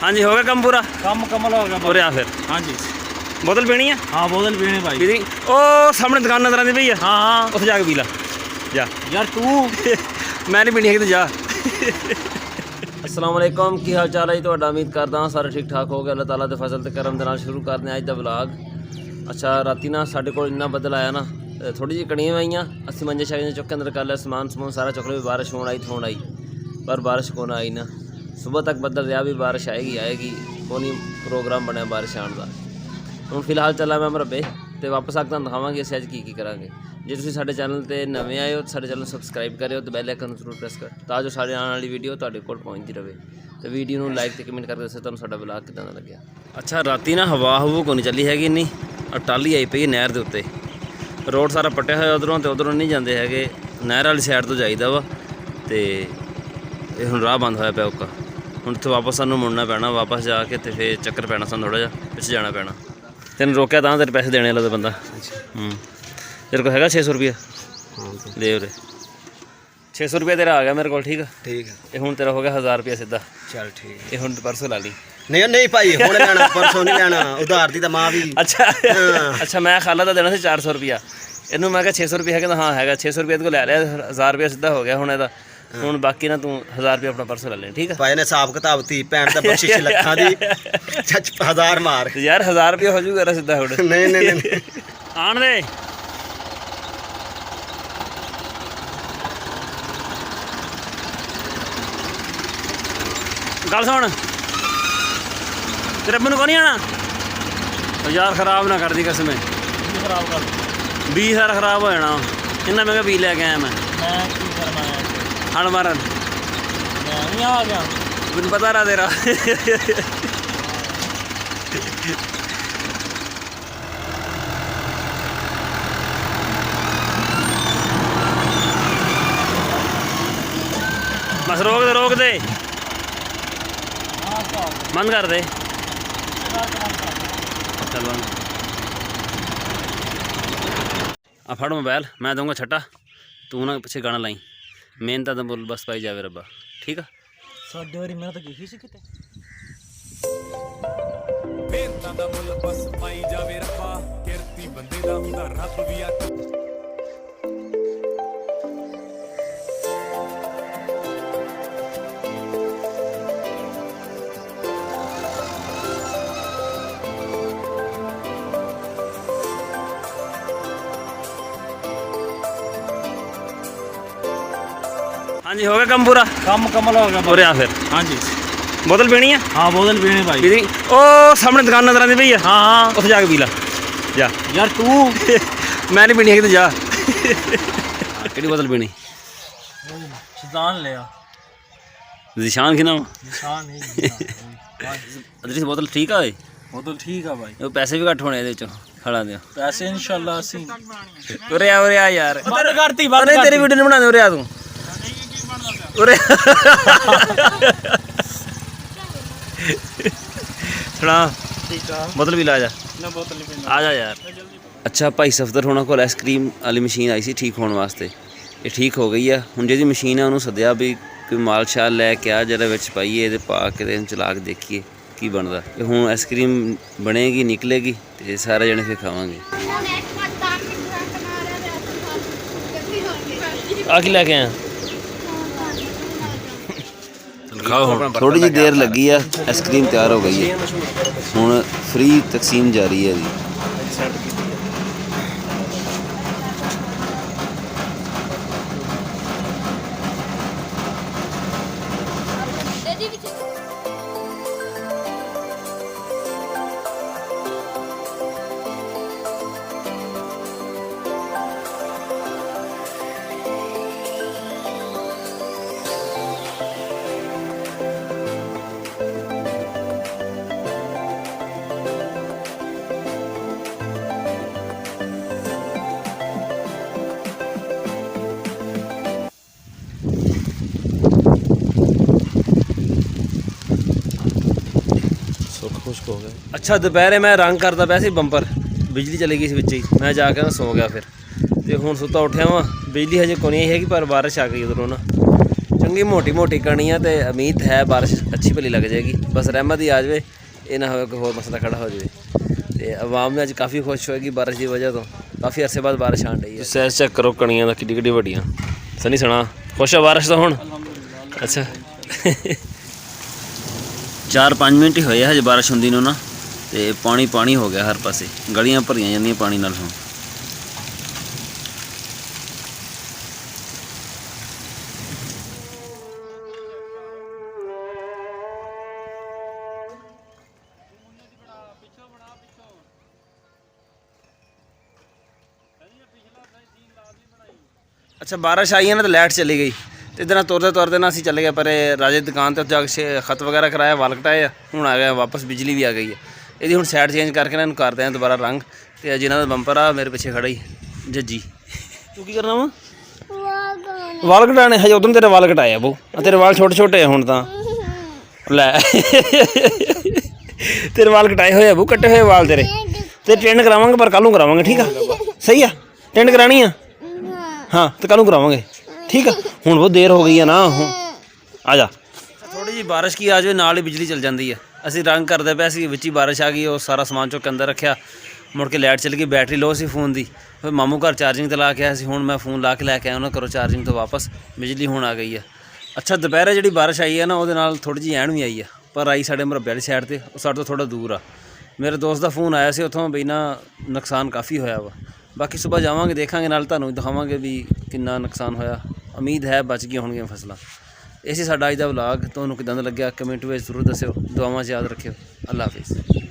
हाँ जी, हो गया कम पूरा? कम मुकम्मल हो गया। और फिर हाँ जी, बोतल पीनी है? हाँ बोतल पीनी भाई। पी ओ सामने दुकान नजर आती पई है। हाँ हाँ उसे जाके पी ला जा यार तू। मैं नहीं पीनी है तो जा। अस्सलाम वालेकुम, की हाल चाल है जी? तुहाडा उम्मीद करदा हाँ सारे ठीक ठाक हो गए। अल्लाह ताला दे फजल ते करम दे नाल शुरू करदे अज दा व्लॉग। अच्छा राती ना साडे कोल इन्ना बदल आया ना, थोड़ी जी कड़ियां आईयां, असीं मंजे शंजे चुक के अंदर कर लिया, समान समून सारा चुक लिया, बारिश होण आई थोड़ आई, पर बारिश को ना आई ना। सुबह तक बदल रहा भी बारिश आएगी को नहीं प्रोग्राम बनया बारिश आने का। ਹੁਣ ਫਿਲਹਾਲ ਚੱਲਾਂ ਮੈਂ ਮਰਬੇ ਤੇ ਵਾਪਸ ਆ ਕੇ ਤੁਹਾਨੂੰ ਦਿਖਾਵਾਂਗੇ ਅਸੀਂ ਅੱਜ ਕੀ ਕਰਾਂਗੇ। ਜੇ ਤੁਸੀਂ ਸਾਡੇ ਚੈਨਲ ਤੇ ਨਵੇਂ ਆਏ ਹੋ ਤਾਂ ਸਾਡੇ ਚੈਨਲ ਨੂੰ ਸਬਸਕ੍ਰਾਈਬ ਕਰਿਓ ਤੇ ਬੈਲ ਆਈਕਨ ਨੂੰ ਜ਼ਰੂਰ ਪ੍ਰੈਸ ਕਰੋ ਤਾਂ ਜੋ ਸਾਡੇ ਆਉਣ ਵਾਲੀ ਵੀਡੀਓ ਤੁਹਾਡੇ ਕੋਲ ਪਹੁੰਚਦੀ ਰਹੇ। ਤੇ ਵੀਡੀਓ ਨੂੰ ਲਾਈਕ ਤੇ ਕਮੈਂਟ ਕਰਕੇ ਦੱਸੋ ਤੁਹਾਨੂੰ ਸਾਡਾ ਵਲੌਗ ਕਿਦਾਂ ਦਾ ਲੱਗਿਆ। ਅੱਛਾ ਰਾਤੀ ਨਾ ਹਵਾ ਕੋ ਨਹੀਂ ਚੱਲੀ ਹੈਗੀ ਇੰਨੀ, ਟਾਲੀ ਆਈ ਪਈ ਨਹਿਰ ਦੇ ਉੱਤੇ, ਰੋਡ ਸਾਰਾ ਪੱਟਿਆ ਹੋਇਆ ਉਧਰੋਂ ਤੇ ਉਧਰੋਂ ਨਹੀਂ ਜਾਂਦੇ ਹੈਗੇ, ਨਹਿਰ ਵਾਲੀ ਸਾਈਡ ਤੋਂ ਜਾਈਦਾ ਵਾ ਤੇ ਇਹ ਹੁਣ ਰਾਹ ਬੰਦ ਹੋਇਆ ਪਿਆ ਉੱਕਾ। ਹੁਣ ਇੱਥੇ ਵਾਪਸ ਸਾਨੂੰ ਮੁੜਨਾ ਪੈਣਾ, ਵਾਪਸ ਜਾ ਕੇ ਤੇ ਫਿਰ ਚੱਕਰ ਪੈਣਾ, ਸਾਨੂੰ ਥੋੜ੍ਹਾ ਜਿਹਾ ਪਿੱਛੇ ਜਾਣਾ ਪੈਣਾ। ਤੈਨੂੰ ਰੋਕਿਆ ਤਾਂ ਤੇਰੇ ਪੈਸੇ ਦੇਣੇ ਵਾਲਾ ਬੰਦਾ। ਤੇਰੇ ਕੋਲ ਹੈਗਾ 600 ਰੁਪਇਆ? ਦੇ ਉਰੇ 600 ਰੁਪਇਆ ਤੇਰਾ ਆ ਗਿਆ ਮੇਰੇ ਕੋਲ। ਠੀਕ ਆ, ਠੀਕ ਆ। ਇਹ ਹੁਣ ਤੇਰਾ ਹੋ ਗਿਆ 1000 ਰੁਪਇਆ ਸਿੱਧਾ। ਚੱਲ ਠੀਕ। ਇਹ ਹੁਣ ਪਰਸੋਂ ਲਾ ਲਈ। ਨਹੀਂ ਨਹੀਂ ਭਾਈ ਹੁਣ ਲੈਣਾ, ਪਰਸੋਂ ਨਹੀਂ ਲੈਣਾ, ਉਧਾਰ ਦੀ ਤਾਂ ਮਾਂ ਵੀ। ਅੱਛਾ ਅੱਛਾ, ਮੈਂ ਖਾਲਾ ਦਾ ਦੇਣਾ ਸੀ 400 ਰੁਪਇਆ, ਇਹਨੂੰ ਮੈਂ ਕਿਹਾ 600 ਰੁਪਇਆ, ਕਹਿੰਦਾ ਹਾਂ ਹੈਗਾ 600 ਰੁਪਇਆ, ਇਹਦੇ ਕੋਲ ਲੈ ਲਿਆ, 1000 ਰੁਪਇਆ ਸਿੱਧਾ ਹੋ ਗਿਆ ਹੁਣ ਇਹਦਾ। ਹੁਣ ਬਾਕੀ ਨਾ ਤੂੰ 1000 ਰੁਪਇਆ ਆਪਣਾ ਪਰਸੋਂ ਲੈ ਲੈਣਾ। ਠੀਕ ਆ ਭਾਈ ਨੇ ਹਿਸਾਬ ਕਿਤਾਬ ਤੀ ਭੈਣ ਦਾ ਬਖਸ਼ਿਸ਼ ਲੱਖਾਂ ਦੀ 1000 ਮਾਰ ਯਾਰ, 1000 ਰੁਪਇਆ ਹੋ ਜੂਗਾ ਸਿੱਧਾ ਹੁਣ। ਨਹੀਂ ਨਹੀਂ ਨਹੀਂ ਆਣ ਦੇ। ਗੱਲ ਸੁਣ, ਤੇਰੇ ਮੈਨੂੰ ਕੋ ਨਹੀਂ ਆਣਾ ਯਾਰ, ਖਰਾਬ ਨਾ ਕਰਦੀ ਕਸਮ ਹੈ। ਖਰਾਬ ਕਰ 20,000 ਖਰਾਬ ਹੋ ਜਾਣਾ, ਇੰਨਾ ਮਹਿੰਗਾ ਬੀਜ ਲੈ ਕੇ ਆਇਆ ਮੈਂ। ਕੀ ਕਰਨਾ ਹੈ ਹਣ ਮਾਰਨ ਮੈਂ ਨਹੀਂ ਆ ਗਿਆ, ਮੈਨੂੰ ਪਤਾ ਰਾ ਤੇਰਾ। ਬਸ ਰੋਕ ਦੇ ਬੰਦ ਕਰ ਦੇ। ਚੱਲ ਬੰਦ ਆ, ਫੜ ਮੋਬਾਈਲ, ਮੈਂ ਦਊਂਗਾ ਛੱਟਾ, ਤੂੰ ਨਾ ਪਿੱਛੇ ਗਾਣਾ ਲਾਈ, ਮਿਹਨਤਾਂ ਦਾ ਮੁੱਲ ਬਸ ਪਾਈ ਜਾਵੇ ਰੱਬਾ। ਠੀਕ ਆ, ਸਾਡੇ ਵਾਰੀ ਮਿਹਨਤ ਕੀਤੀ ਸੀ ਕਿਤੇ, ਮਿਹਨਤਾਂ ਦਾ ਮੁੱਲ ਬਸ ਪਾਈ ਜਾਵੇ ਰੱਬਾ, ਕਿਰਤੀ ਬੰਦੇ ਦਾ ਹੁੰਦਾ ਰੱਬ ਵੀ ਆ। हाँ जी, हो गया कम पूरा? कम मुकम्मल हो गया। और फिर हाँ जी, बोतल पीनी है? हाँ बोतल पीनी भाई। पी ओ सामने दुकान नजर आती पई है। हाँ हाँ उसे जाके पी ला जा। यार तू। मैं नहीं पीनी है तो जा। केड़ी बोतल पीनी? शैतान ले आ। जिशान की नाम? निशान नहीं। अदरी बोतल ठीक है? बोतल ठीक है भाई। पैसे भी घट होने ਇਹਦੇ ਚੋਂ ਖੜਾ ਦਿਓ पैसे इंशाल्लाह ਅਸੀਂ। ਉਰੇ ਆ ਯਾਰ, ਬੰਦ ਕਰਤੀ ਬੰਦ ਕਰਤੀ, ਤੇਰੀ ਵੀਡੀਓ ਨਹੀਂ ਬਣਾਉਂਦੇ। ਉਰੇ ਆ ਤੂੰ, ਉਰੇ ਸੁਣਾ। ਠੀਕ ਆ, ਬੋਤਲ ਵੀ ਲਾ ਜਾ। ਨਾ ਬੋਤਲ ਨਹੀਂ ਪੀਣੀ, ਆ ਜਾ ਯਾਰ। ਅੱਛਾ ਭਾਈ ਸਫਦਰ ਹੋਣਾ ਕੋਲ ਆਈਸਕ੍ਰੀਮ ਵਾਲੀ ਮਸ਼ੀਨ ਆਈ ਸੀ ਠੀਕ ਹੋਣ ਵਾਸਤੇ, ਇਹ ਠੀਕ ਹੋ ਗਈ ਆ। ਹੁਣ ਜਿਹਦੀ ਮਸ਼ੀਨ ਆ ਉਹਨੂੰ ਸੱਦਿਆ ਵੀ ਕੋਈ ਮਾਲ ਸ਼ਾਲ ਲੈ ਕੇ ਆ, ਜਿਹੜਾ ਵਿੱਚ ਪਾਈਏ, ਇਹਦੇ ਪਾ ਕੇ ਤੇ ਚਲਾ ਕੇ ਦੇਖੀਏ ਕੀ ਬਣਦਾ। ਇਹ ਹੁਣ ਆਈਸਕ੍ਰੀਮ ਬਣੇਗੀ, ਨਿਕਲੇਗੀ ਤੇ ਸਾਰੇ ਜਣੇ ਫਿਰ ਖਾਵਾਂਗੇ। ਆ ਕੀ ਲੈ ਕੇ ਆਇਆ? ਖਾਓ ਹੁਣ। ਥੋੜੀ ਜਿਹੀ ਦੇਰ ਲੱਗੀ ਆ, ਆਈਸਕ੍ਰੀਮ ਤਿਆਰ ਹੋ ਗਈ ਹੈ, ਹੁਣ ਫ੍ਰੀ ਤਕਸੀਮ ਜਾਰੀ ਹੈ ਜੀ। खुश्क हो गया। अच्छा दोपहरे मैं रंग करता पाया सी बंपर, बिजली चली गई विच ही, मैं जाके ना सो गया। फिर तो हुण सुता उठिया वा, बिजली हजे कोई नहीं हैगी पर बारिश आ गई उधरों ना। ਚੰਗੀ ਮੋਟੀ ਮੋਟੀ ਕਣੀ ਆ ਤੇ ਉਮੀਦ ਹੈ ਬਾਰਿਸ਼ ਅੱਛੀ ਭਲੀ ਲੱਗ ਜਾਏਗੀ। ਬਸ ਰਹਿਮਤ ਹੀ ਆ ਜਾਵੇ, ਇਹ ਨਾ ਹੋਵੇ ਕੋਈ ਹੋਰ ਮਸਲਾ ਖੜਾ ਹੋ ਜਾਵੇ। ਤੇ ਆਵਾਮ ਵੀ ਅੱਜ ਕਾਫੀ ਖੁਸ਼ ਹੋਏਗੀ ਬਾਰਿਸ਼ ਦੀ ਵਜ੍ਹਾ ਤੋਂ, ਕਾਫੀ ਅਰਸੇ ਬਾਅਦ ਬਾਰਿਸ਼ ਆਣ ਰਹੀ ਹੈ। ਸੈਸ ਚੈੱਕ ਕਰੋ ਕਣੀਆਂ ਦਾ ਕਿੱਡੀ ਕਿੱਡੀ ਵੱਡੀਆਂ। ਸਨੀ ਸੁਣਾ ਖੁਸ਼ ਆ ਬਾਰਿਸ਼ ਤੋਂ ਹੁਣ? ਅੱਛਾ 4-5 ਮਿੰਟ ਹੀ ਹੋਏ ਹਜੇ ਬਾਰਿਸ਼ ਹੁੰਦੀ ਨੂੰ ਨਾ, ਤੇ ਪਾਣੀ ਪਾਣੀ ਹੋ ਗਿਆ ਹਰ ਪਾਸੇ, ਗਲੀਆਂ ਭਰੀਆਂ ਜਾਂਦੀਆਂ ਪਾਣੀ ਨਾਲ। ਹੁਣ ਅੱਛਾ ਬਾਰਿਸ਼ ਆਈ ਹੈ ਨਾ, ਤਾਂ ਲਾਈਟ ਚਲੀ ਗਈ ਤੇ ਇਧਰ ਤੁਰਦੇ ਤੁਰਦੇ ਨਾ ਅਸੀਂ ਚਲੇ ਗਏ ਪਰ ਰਾਜੇ ਦੀ ਦੁਕਾਨ ਤੇ ਜਾ ਕੇ ਖਤ ਵਗੈਰਾ ਕਰਾਇਆ, ਵਾਲ ਕਟਾਏ, ਹੁਣ ਆ ਗਿਆ ਵਾਪਸ, ਬਿਜਲੀ ਵੀ ਆ ਗਈ ਹੈ। ਇਹਦੀ ਹੁਣ ਸਾਈਡ ਚੇਂਜ ਕਰਕੇ ਨਾ ਇਹਨੂੰ ਕਰਦੇ ਆ ਦੁਬਾਰਾ ਰੰਗ। ਤੇ ਜਿਹਨਾਂ ਦਾ ਬੰਪਰ ਆ ਮੇਰੇ ਪਿੱਛੇ ਖੜਾ ਹੀ ਜੱਜੀ, ਤੂੰ ਕੀ ਕਰਨਾ ਵਾ? ਵਾਲ ਕਟਾਣੇ ਹਜੇ ਉਦੋਂ ਤੇਰੇ ਵਾਲ ਕਟਾਏ ਆ ਬੋ, ਤੇਰੇ ਵਾਲ ਛੋਟੇ ਛੋਟੇ ਆ ਹੁਣ ਤਾਂ। ਲੈ ਤੇਰੇ ਵਾਲ ਕਟਾਏ ਹੋਏ ਆ ਬੋ, ਕੱਟੇ ਹੋਏ ਵਾਲ ਤੇਰੇ। ਤੇ ਟ੍ਰੇਨ ਕਰਾਵਾਂਗੇ ਪਰ ਕੱਲ੍ਹ ਨੂੰ ਕਰਾਵਾਂਗੇ, ਠੀਕ ਆ? ਸਹੀ ਆ, ਟ੍ਰੇਨ ਕਰਾਣੀ ਆ? ਹਾਂ ਤੇ ਕੱਲ੍ਹ ਨੂੰ ਕਰਾਵਾਂਗੇ, ਠੀਕ ਆ? ਹੁਣ ਬਹੁਤ ਦੇਰ ਹੋ ਗਈ ਆ ਨਾ, ਹੁਣ ਆ ਜਾ। ਥੋੜੀ ਜਿਹੀ ਬਾਰਿਸ਼ ਕੀ ਆ ਜਾਵੇ ਨਾਲ ਹੀ ਬਿਜਲੀ ਚਲ ਜਾਂਦੀ ਹੈ। ਅਸੀਂ ਰੰਗ ਕਰਦੇ ਪਏ ਸੀ, ਵਿੱਚ ਹੀ ਬਾਰਿਸ਼ ਆ ਗਈ, ਉਹ ਸਾਰਾ ਸਮਾਨ ਚੁੱਕ ਕੇ ਅੰਦਰ ਰੱਖਿਆ, ਮੁੜ ਕੇ ਲਾਈਟ ਚਲੀ ਗਈ, ਬੈਟਰੀ ਲੋ ਸੀ ਫੋਨ ਦੀ। ਫਿਰ ਮਾਮੂ ਘਰ ਚਾਰਜਿੰਗ ਤੇ ਲਾ ਕੇ ਆਇਆ ਸੀ, ਹੁਣ ਮੈਂ ਫੋਨ ਲਾ ਕੇ ਲੈ ਕੇ ਆਇਆ ਉਹਨਾਂ ਘਰੋਂ ਚਾਰਜਿੰਗ ਤੋਂ ਵਾਪਸ, ਬਿਜਲੀ ਹੁਣ ਆ ਗਈ ਹੈ। ਅੱਛਾ ਦੁਪਹਿਰੇ ਜਿਹੜੀ ਬਾਰਿਸ਼ ਆਈ ਹੈ ਨਾ, ਉਹਦੇ ਨਾਲ ਥੋੜ੍ਹੀ ਜਿਹੀ ਐਨ ਵੀ ਆਈ ਆ, ਪਰ ਆਈ ਸਾਡੇ ਮੁਰੱਬੇ ਵਾਲੀ ਸਾਈਡ 'ਤੇ, ਉਹ ਸਾਡੇ ਤੋਂ ਥੋੜ੍ਹਾ ਦੂਰ ਆ। ਮੇਰੇ ਦੋਸਤ ਦਾ ਫੋਨ ਆਇਆ ਸੀ ਉੱਥੋਂ ਵੀ ਨਾ ਨੁਕਸਾਨ ਕਾਫੀ ਹੋਇਆ ਵਾ। ਬਾਕੀ ਸੁਬਾਹ ਜਾਵਾਂਗੇ ਦੇਖਾਂਗੇ, ਨਾਲ ਤੁਹਾਨੂੰ ਦਿਖਾਵਾਂਗੇ ਵੀ ਕਿੰਨਾ ਨੁਕਸਾਨ ਹੋਇਆ। ਉਮੀਦ ਹੈ ਬਚ ਗਈਆਂ ਹੋਣਗੀਆਂ ਫਸਲਾਂ। ਇਹ ਸੀ ਸਾਡਾ ਅੱਜ ਦਾ ਵਲੌਗ। ਤੁਹਾਨੂੰ ਕਿੱਦਾਂ ਦਾ ਲੱਗਿਆ ਕਮੈਂਟ ਵਿੱਚ ਜ਼ਰੂਰ ਦੱਸਿਓ। ਦੁਆਵਾਂ 'ਚ ਯਾਦ ਰੱਖਿਓ। ਅੱਲਾ ਹਾਫਿਜ਼।